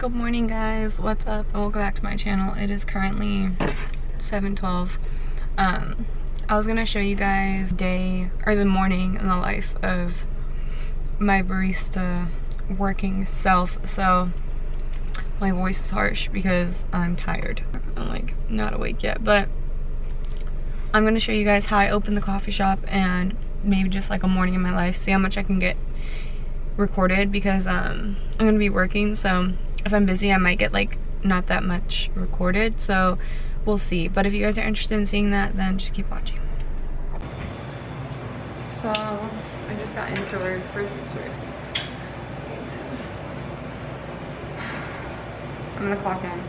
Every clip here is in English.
Good morning, guys. What's up? And welcome back to my channel. It is currently 7:12. I was gonna show you guys the morning in the life of my barista working self. So my voice is harsh because I'm tired. I'm like not awake yet, but I'm gonna show you guys how I open the coffee shop and maybe just like a morning in my life, see how much I can get recorded, because I'm gonna be working, so if I'm busy I might get like not that much recorded, so we'll see. But if you guys are interested in seeing that, then just keep watching. So I just got into work. First things first, I'm gonna clock in.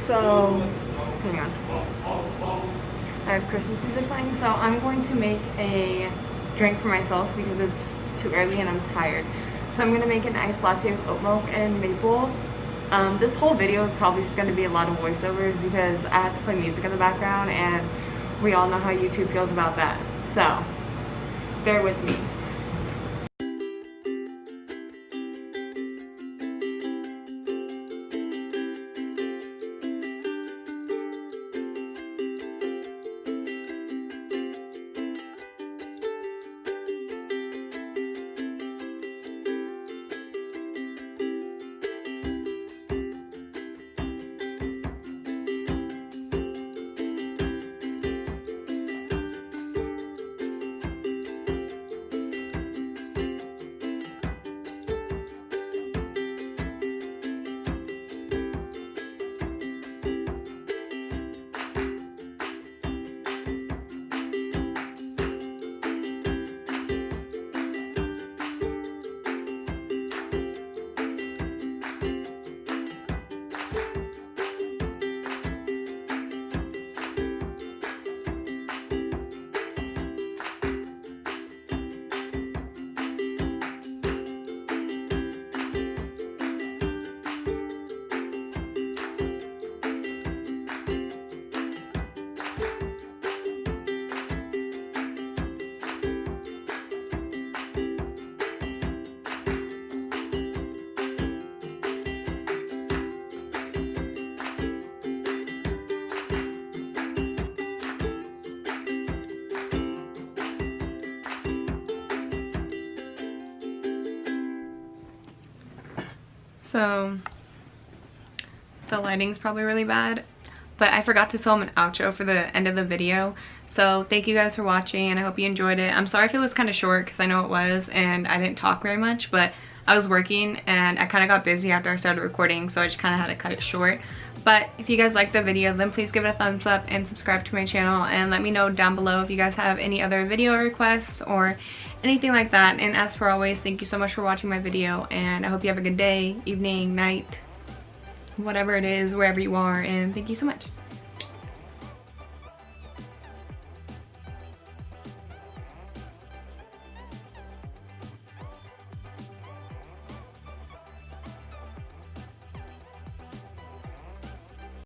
So, hang on. I have Christmas music playing, so I'm going to make a drink for myself because it's too early and I'm tired. So I'm going to make an iced latte with oat milk and maple. This whole video is probably just going to be a lot of voiceovers because I have to play music in the background, and we all know how YouTube feels about that. So, bear with me. so the lighting's probably really bad, but I forgot to film an outro for the end of the video. So thank you guys for watching, and I hope you enjoyed it. I'm sorry if it was kind of short, because I know it was, and I didn't talk very much, but I was working and I kind of got busy after I started recording, so I just kind of had to cut it short. But if you guys liked the video, then please give it a thumbs up and subscribe to my channel, and let me know down below if you guys have any other video requests or anything like that. And as for always, thank you so much for watching my video, and I hope you have a good day, evening, night, whatever it is, wherever you are, and thank you so much.